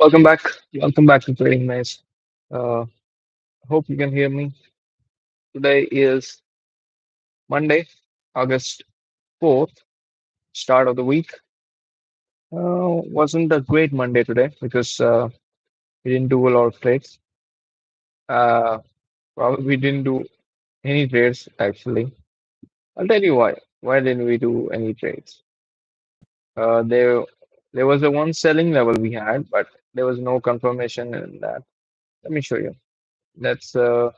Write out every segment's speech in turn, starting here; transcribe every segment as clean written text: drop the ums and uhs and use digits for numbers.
Welcome back. Welcome back to Trading Maze. Uh, Hope you can hear me. Today is Monday, August 4th, start of the week. Wasn't a great Monday today because we didn't do a lot of trades. Uh, Probably we didn't do any trades actually. I'll tell you why. Why didn't we do any trades? There was a one selling level we had, but there was no confirmation in that. Let me show you. Let's Let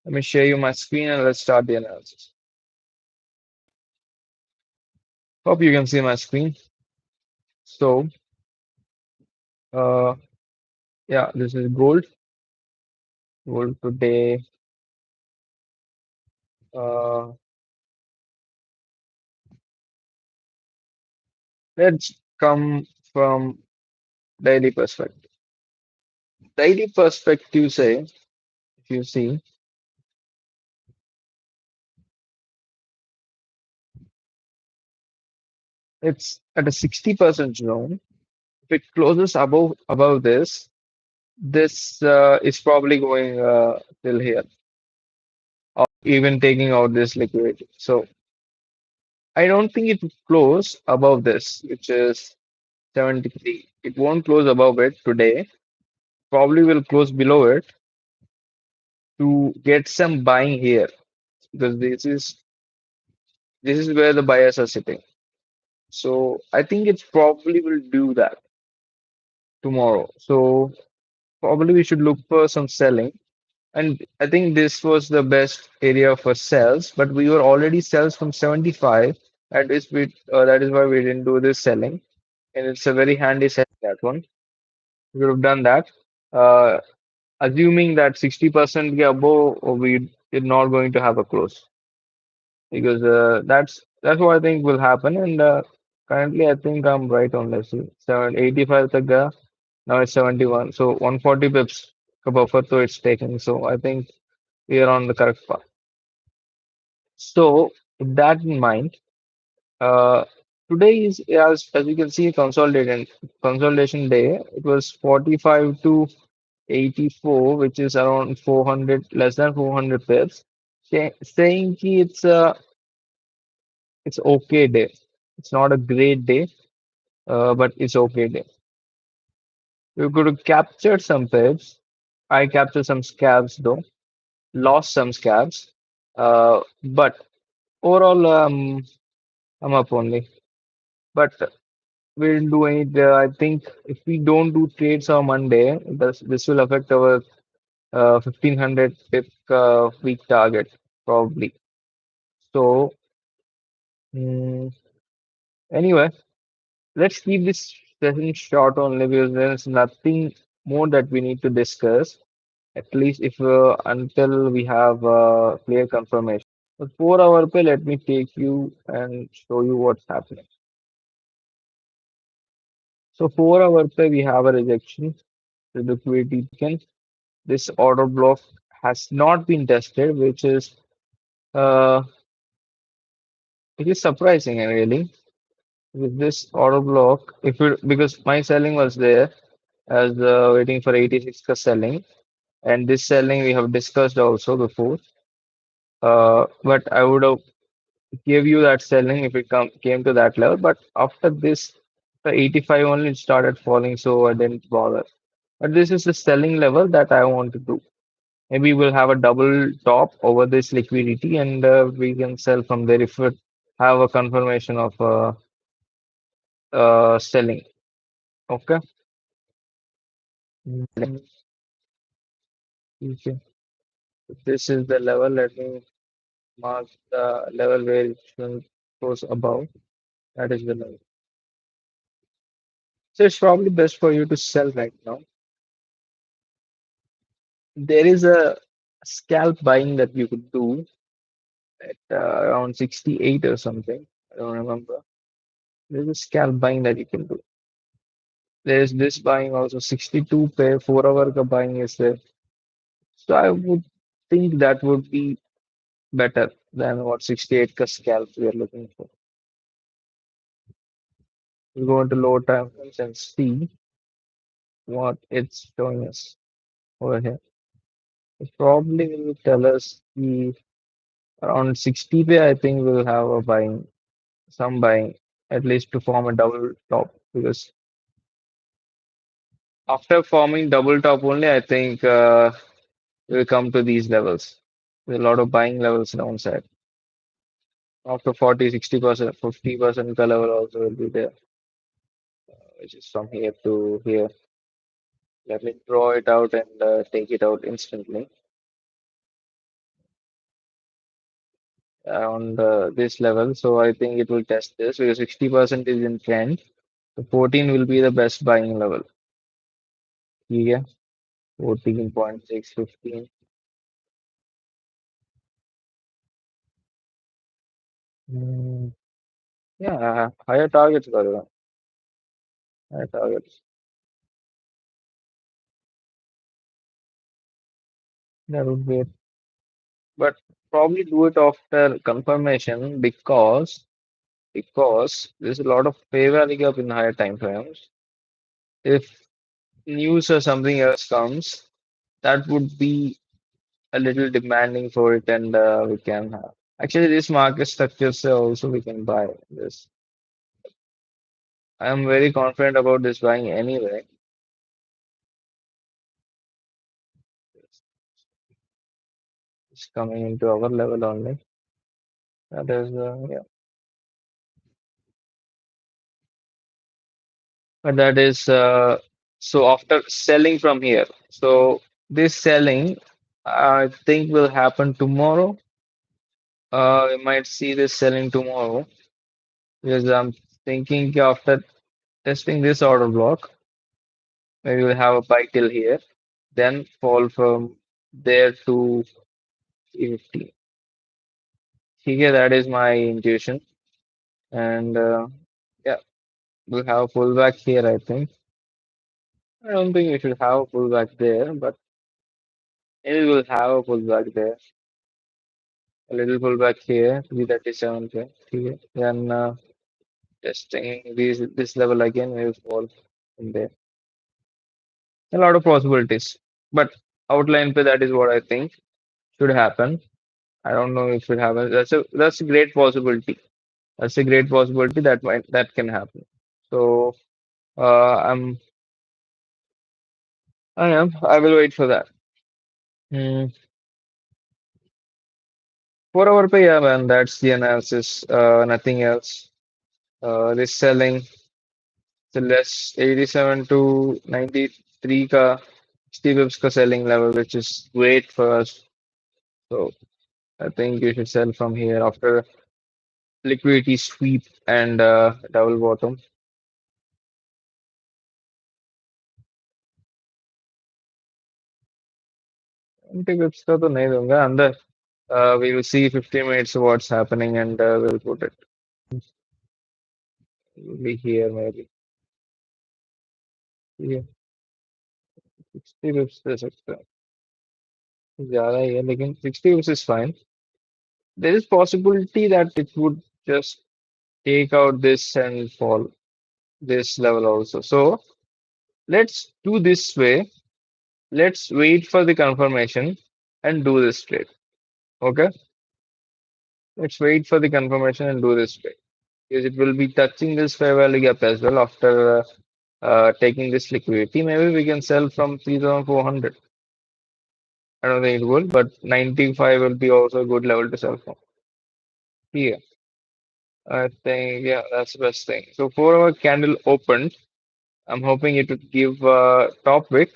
me share you my screen and let's start the analysis. Hope you can see my screen. So, uh, yeah, this is gold. Gold today. Uh, let's come from daily perspective. Daily perspective say, if you see, it's at a 60% zone. If it closes above this, this is probably going till here, or even taking out this liquidity. So I don't think it will close above this, which is 73. It won't close above it today. Probably will close below it to get some buying here because this is where the buyers are sitting. So I think it probably will do that tomorrow. So probably we should look for some selling. And I think this was the best area for sells, but we were already sells from 75. That is why we didn't do this selling. And it's a very handy sell that one. We would have done that. Uh, Assuming that 60% above, we are not going to have a close. Because that's what I think will happen. And currently, I think I'm right on this. 85 tagga, now it's 71. So 140 pips ka buffer to it's taking. So I think we are on the correct path. So with that in mind, uh, today is as you can see consolidation day. It was 45 to 84, which is around 400 less than 400 pips. Saying ki it's okay day. It's not a great day, but it's okay day. We could have captured some pips. I captured some scabs though, lost some scabs. But overall, I'm up only. But we didn't do any. I think if we don't do trades on Monday, this will affect our 1500 pip week target probably. So mm, anyway, let's keep this session short only because there's nothing more that we need to discuss. At least if until we have clear confirmation. But 4 hour pay, let me take you and show you what's happening. So 4 hour pay, we have a rejection. The liquidity taken. This order block has not been tested, uh, which is surprising really. With this order block, if it because my selling was there as waiting for 86 ka selling, and this selling we have discussed also before. But I would have give you that selling if it came to that level. But after this, the 85 only it started falling, so I didn't bother. But this is the selling level that I want to do. Maybe we'll have a double top over this liquidity, and we can sell from there if we have a confirmation of selling. Okay. Mm, okay. This is the level. Let me mark the level where it goes above. That is the level. So it's probably best for you to sell right now. There is a scalp buying that you could do at around 68 or something. I don't remember. There's a scalp buying that you can do. There's this buying also 62 pair 4 hour ka buying is there. So I would think that would be better than what 68 ka scalps we are looking for. We'll go into lower time frames and see. what it's showing us over here. It probably will tell us the around 60 pay. I think we'll have a buying, some buying, at least to form a double top. Because after forming double top only, I think we'll come to these levels. There's a lot of buying levels downside. After 40, 60%, 50% the level also will be there, which is from here to here. Let me draw it out and take it out instantly around this level. So I think it will test this because 60% is in trend. So 14 will be the best buying level. Yeah, 14.6, 15. Mm, yeah, higher targets, by the way. Higher targets. That would be it. But probably do it after confirmation because there's a lot of favor up in higher time frames. If news or something else comes, that would be a little demanding for it, and we can have. Actually, this market structures also we can buy this. I am very confident about this buying anyway. It's coming into our level only. That is, yeah. But that is so after selling from here. So this selling, I think will happen tomorrow. We might see this selling tomorrow because I'm thinking after testing this order block, maybe we'll have a buy till here, then fall from there to 350. Here, that is my intuition, and yeah, we'll have a pullback here. I think. I don't think we should have a pullback there, but maybe we'll have a pullback there. A little pullback here, 337 here. Then testing this level again, we'll fall from there. A lot of possibilities, but outline pay, that is what I think should happen. I don't know if it happens. That's a great possibility. That's a great possibility that can happen. So I'm I will wait for that. Hmm. 4 hour pay, yeah, man. That's the analysis. Nothing else. This selling the less 87 to 93 ka 60 pips ka selling level, which is great for us. So I think you should sell from here after liquidity sweep and double bottom. 20 pips का तो नहीं दूंगा अंदर. We will see 15 minutes what's happening and we'll put it. It'll be here maybe. Yeah, 60 pips दे सकते हैं. ज़्यादा ही है लेकिन 60 pips is fine. There is possibility that it would just take out this and fall this level also. So let's do this way. Let's wait for the confirmation and do this trade. Okay? Let's wait for the confirmation and do this trade. Because it will be touching this fair value gap as well after taking this liquidity. Maybe we can sell from 3,400. I don't think it will, but 95 will be also a good level to sell from. Yeah, I think, yeah, that's the best thing. So 4 hour candle opened. I'm hoping it would give top wick.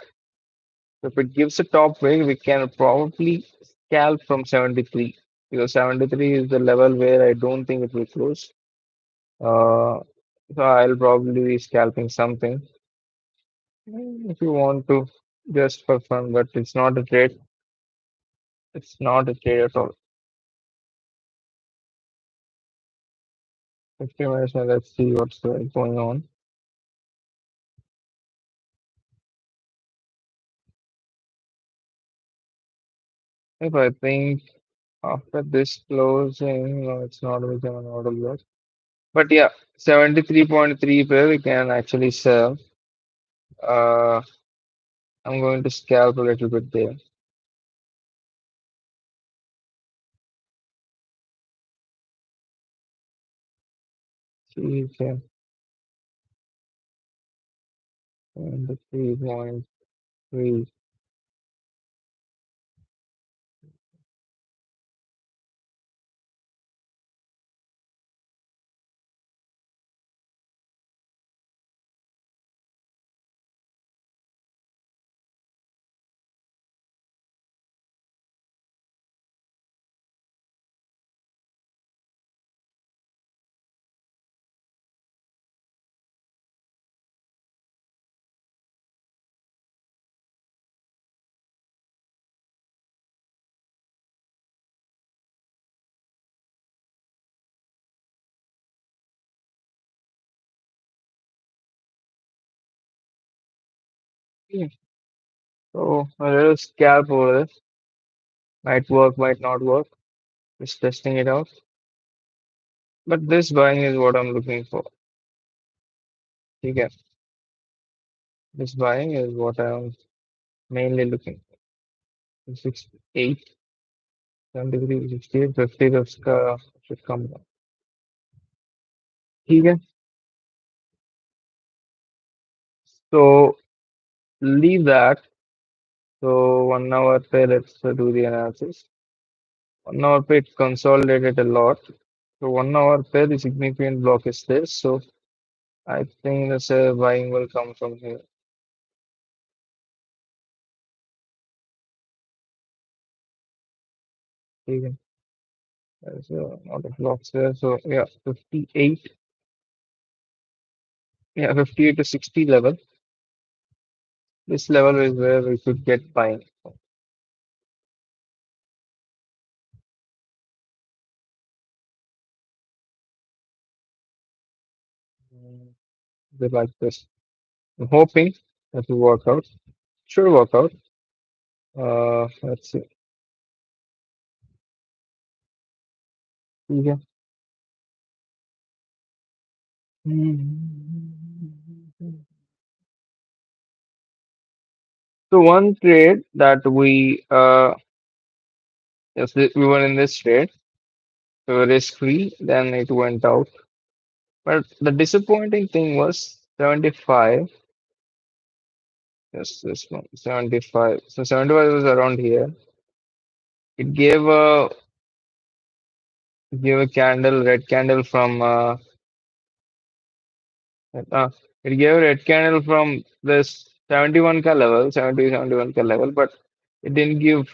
If it gives a top wick, we can probably scalp from 73 because 73 is the level where I don't think it will close. Uh, so I'll probably be scalping something. If you want to, just for fun, but it's not a trade. It's not a trade at all. 50 minutes, and let's see what's going on. If I think after this closing, no, it's not become an order block. But yeah, 73.3 pair we can actually sell. I'm going to scalp a little bit there. See here, and the 3.3. Yeah. So a little scalp over this. Might work, might not work. Just testing it out. But this buying is what I'm looking for. Okay. This buying is what I'm mainly looking for. 68, 73, 68, 50 this should come down. Okay. So leave that. So 1 hour pay, let's do the analysis. 1 hour pay consolidated a lot. So 1 hour pay, the significant block is this. So I think this buying will come from here. Okay. There's a lot of blocks there. So yeah, 58. Yeah, 58 to 60 level. This level is where we could get buying. Mm, They like this. I'm hoping that will work out. Should work out. Let's see. Yeah. So one trade that yes, we were in this trade, we were risk free, then it went out. But the disappointing thing was 75. Yes, this one, 75. So 75 was around here. It gave a candle, red candle from uh, it gave a red candle from this 71K level, 71K level, but it didn't give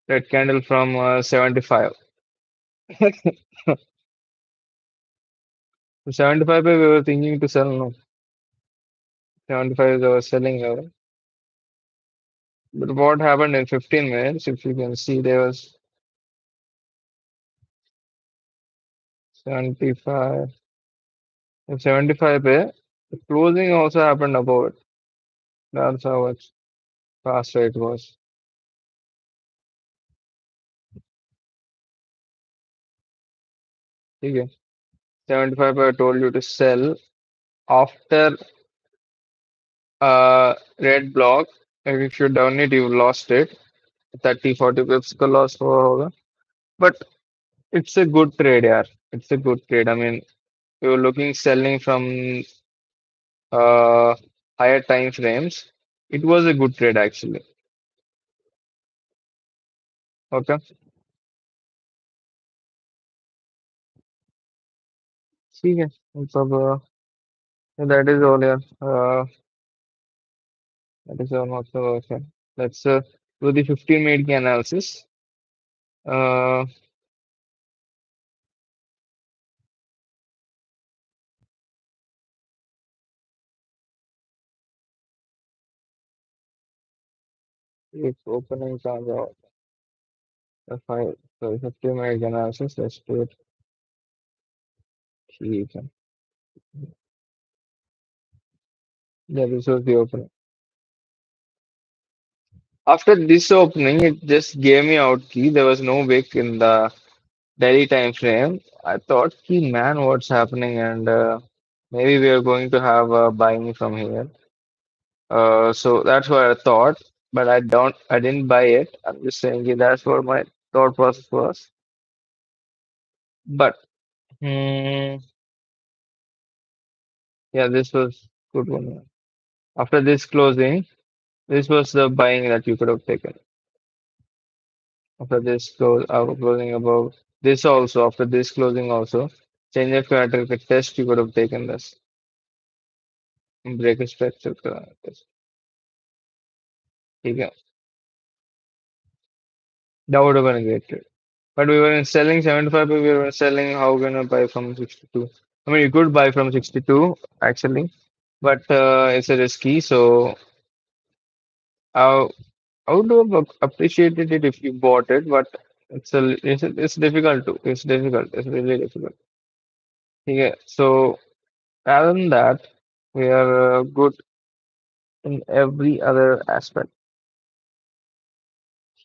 red candle from 75. 75 we were thinking to sell, no. 75 is our selling level. But what happened in 15 minutes, if you can see, there was 75, 75 there. The closing also happened above it. That's how much faster it was. Okay. 75 I told you to sell after red block. If you down it, you lost it. 30, 40 pips का loss हुआ होगा. But it's a good trade, यार. It's a good trade. I mean, you're looking selling from uh, higher time frames. It was a good trade actually. Okay. ठीक है. मतलब that is all, yeah. That is all. मतलब okay. Let's do the 15 minute analysis. Uh, it's opening comes out. Five. So 15 minute analysis. Let's do it. ठीक है. Yeah, this was the opening. After this opening, it just gave me out key. There was no wick in the daily time frame. I thought, key man, what's happening? And maybe we are going to have a buying from here. So that's what I thought, but I didn't buy it. I'm just saying that's what my thought process was. But hmm, yeah, this was good one. Yeah. After this closing, this was the buying that you could have taken. After this closing above this also, after this closing also, change of character test, you could have taken this break a structure test. Okay. That would have been a great trade. But we were selling 75, but we were selling how gonna buy from 62. I mean, you could buy from 62 actually, but it's a risky. So I, I would have appreciated it if you bought it, but it's difficult to. It's difficult. It's really difficult. Yeah. So other than that, we are good in every other aspect.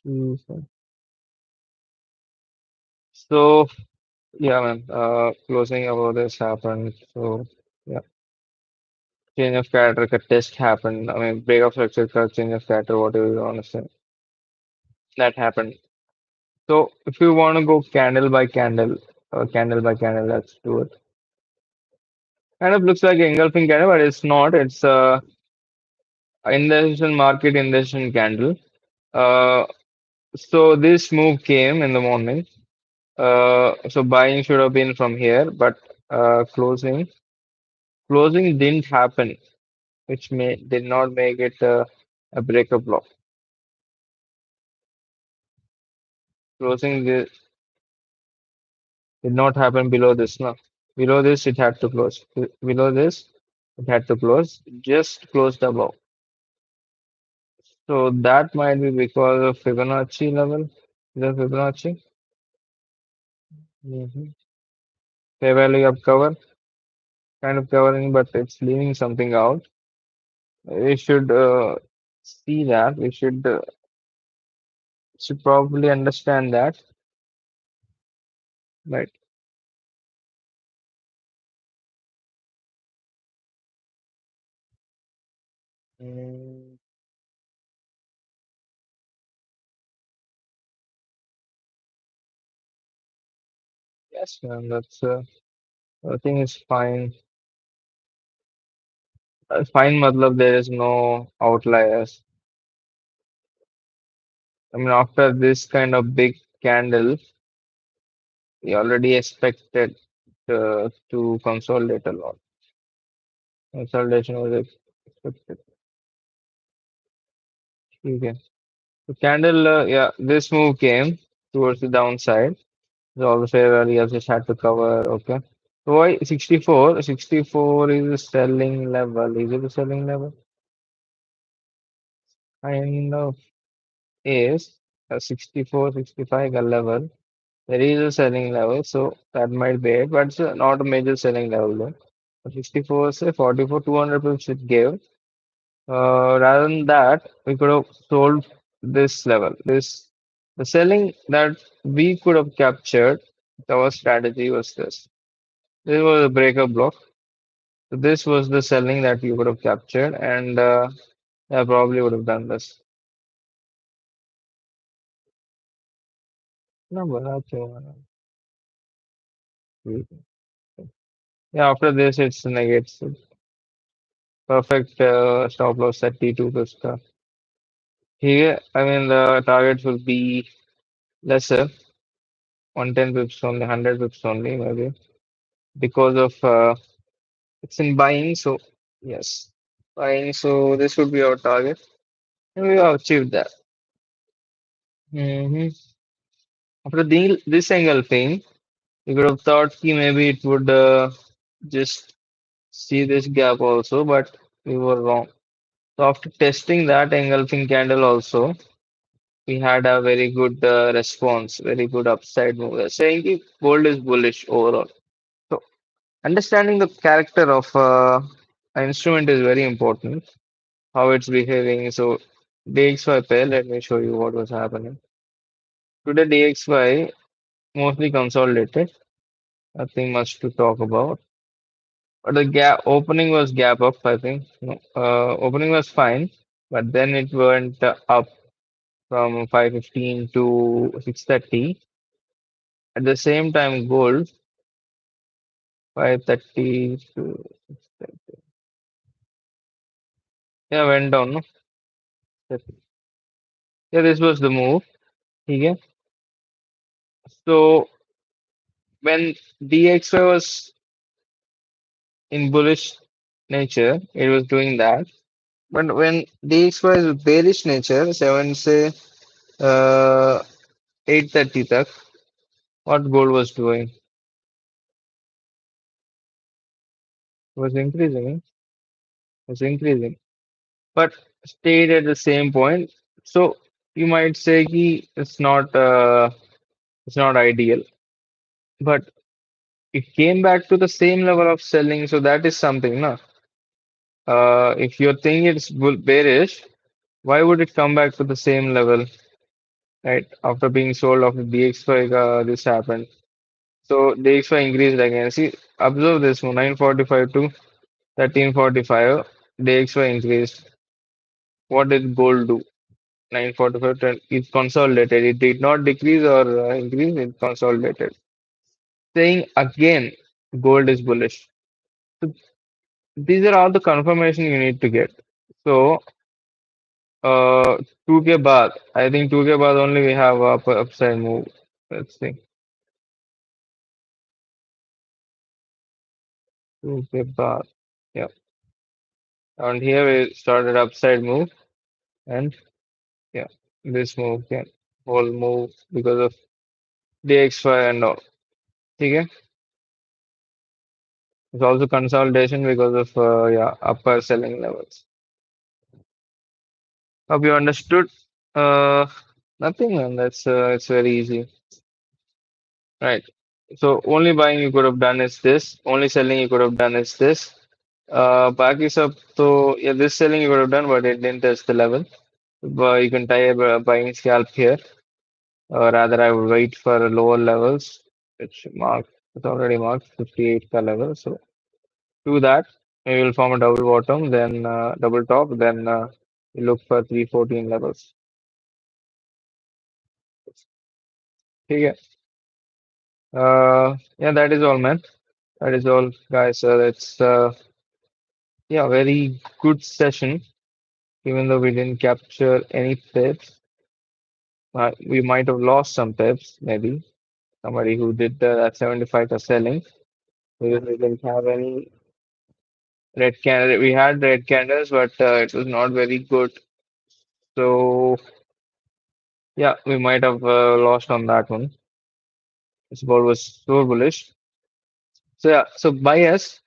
Mhm. So yeah, man. Closing about this happened. So. Yeah. Change of character का test happened. I mean, break of structure का change of character, whatever you want to say. That happened. So if you want to go candle by candle, let's do it. Kind of looks like engulfing candle, but it's not. It's indecision market indecision candle. Uh, so this move came in the morning. So buying should have been from here, but closing didn't happen, which did not make it a breakup block. Closing did not happen below this. No, below this it had to close. Below this it had to close. Just closed above. So that might be because of Fibonacci level. The Fibonacci. Mm-hmm. Fair value of cover, kind of covering, but it's leaving something out. We should see that. We should probably understand that. Right. Mm, yes, man. That's I think it's fine. Fine, matlab there is no outliers. I mean, after this kind of big candle, we already expected to consolidate a lot. Consolidation was expected. Okay. The candle, yeah, this move came towards the downside. So all the fair value just had to cover. Okay. So why 64? 64 is a selling level. Is it a selling level? Kind of is a 64, 65 a level. There is a selling level, so that might be it, but it's not a major selling level though. 64, say 44, 200 pips it gave. Rather than that, we could have sold this level. The selling that we could have captured, our strategy was this. This was a breaker block. So this was the selling that you could have captured, and I probably would have done this. No, but that's yeah, after this, it's negates. Perfect stop loss at T2 plus here. I mean, the targets will be lesser, 110 pips only, 100 pips only, maybe because of it's in buying. So yes, buying. So this would be our target, and we have achieved that. hmm After this engulfing, you could have thought कि maybe it would just see this gap also, but we were wrong. So after testing that engulfing candle also, we had a very good response, very good upside move. Saying कि gold is bullish overall. So understanding the character of an instrument is very important, how it's behaving. So DXY pair, let me show you what was happening. Today DXY mostly consolidated, nothing much to talk about. But the gap opening was gap up, I think. No, opening was fine, but then it went up from 515 to 630. At the same time, gold 530 to 630. Yeah, went down. No? Yeah, this was the move. Okay. So when DXY was in bullish nature, it was doing that. But when DXY is bearish nature, 7 say 830 tak, what gold was doing was increasing, was increasing, but stayed at the same point. So you might say ki it's not ideal, but it came back to the same level of selling. So that is something, na. If you're thinking it's bearish, why would it come back to the same level, right? After being sold off the DXY, this happened. So DXY increased again. See, observe this one, 945 to 1345. DXY increased. What did gold do? 945 to it consolidated. It did not decrease or increase. It consolidated. Saying again, gold is bullish. So these are all the confirmation you need to get. So 2K baht. I think 2K baht only we have upside move. Let's see. 2K baht. Yeah. And here we started upside move and yeah, this move can whole move because of DXY and all. Okay. It's also consolidation because of yeah upper selling levels. Hope you understood. Uh, Nothing, man. That's it's very easy, right? So only buying you could have done is this. Only selling you could have done is this. Baki sab so yeah, this selling you could have done, but it didn't test the level. But you can tie a buying scalp here. Or rather, I would wait for lower levels, which mark it's already marked 58 ka level. So do that. We will form a double bottom, then double top, then we look for 314 levels. Okay. Yeah, that is all, man. That is all, guys. It's yeah, very good session. Even though we didn't capture any pips, we might have lost some pips, maybe. Somebody who did that 75 are selling. We didn't have any red candle. We had red candles, but it was not very good. So yeah, we might have lost on that one. This ball was so bullish. So yeah, so bias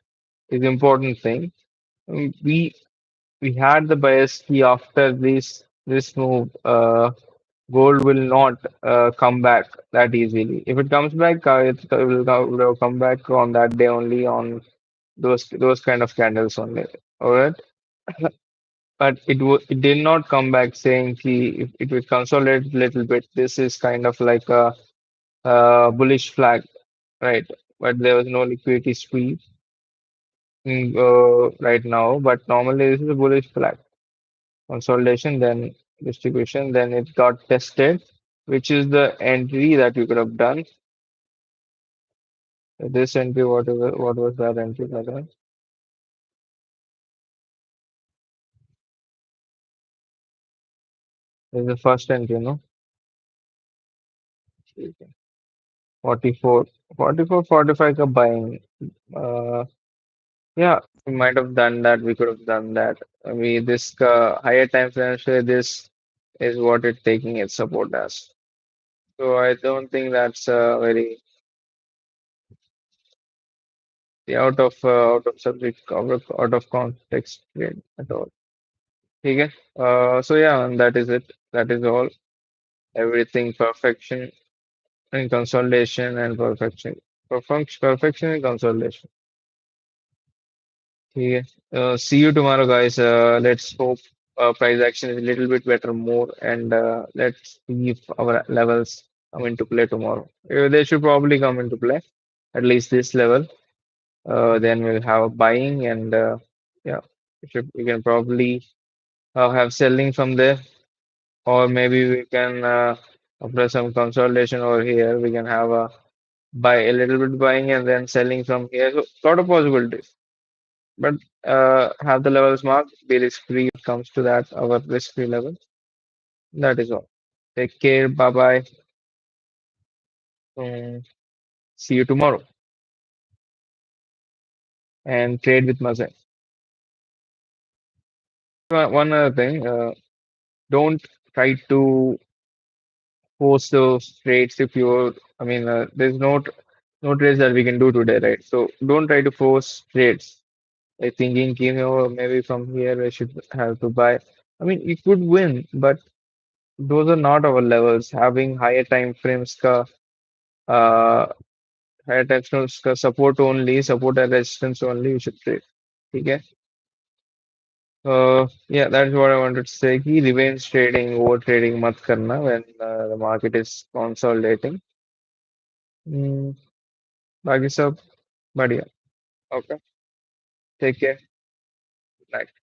is important thing. We we had the bias key after this move. Gold will not come back that easily. If it comes back, will come back on that day only on those kind of candles only. All right, but it did not come back saying if it will consolidate a little bit. This is kind of like a, bullish flag, right? But there was no liquidity squeeze right now. But normally this is a bullish flag. Consolidation, then distribution, then it got tested, which is the entry that you could have done. This entry, what was that entry, by the way? This is the first entry, no? Okay. 44, 44, 45 ka buying. Uh, yeah, we might have done that. We could have done that. I mean, this higher time frame, say this is what it's taking its support as. So I don't think that's very out of subject, out of context trade at all. Okay. So yeah, and that is it. That is all. Everything perfection and consolidation and perfection. Perfection and consolidation. Okay. See you tomorrow, guys. Let's hope price action is a little bit better, more, and let's see if our levels come into play tomorrow. They should probably come into play, at least this level. Then we'll have a buying and yeah, we can probably have selling from there, or maybe we can after some consolidation over here, we can have a buy a little bit buying and then selling from here. So lot of possibilities, but have the levels marked, be risk free. It comes to that our risk free level. That is all. Take care. Bye bye. See you tomorrow and trade with Mazen. One other thing, don't try to force those trades if you're, I mean, there's no trades that we can do today, right? So don't try to force trades. Like thinking, maybe from here I should have to buy. I mean, you could win, but those are not our levels. Having higher time frames, uh, higher time frames का support only, support and resistance only, you should trade. Okay? Yeah, that's what I wanted to say. कि revenge trading, over trading मत करना when the market is consolidating. Hmm, बाकी सब बढ़िया. Okay, take care. Bye.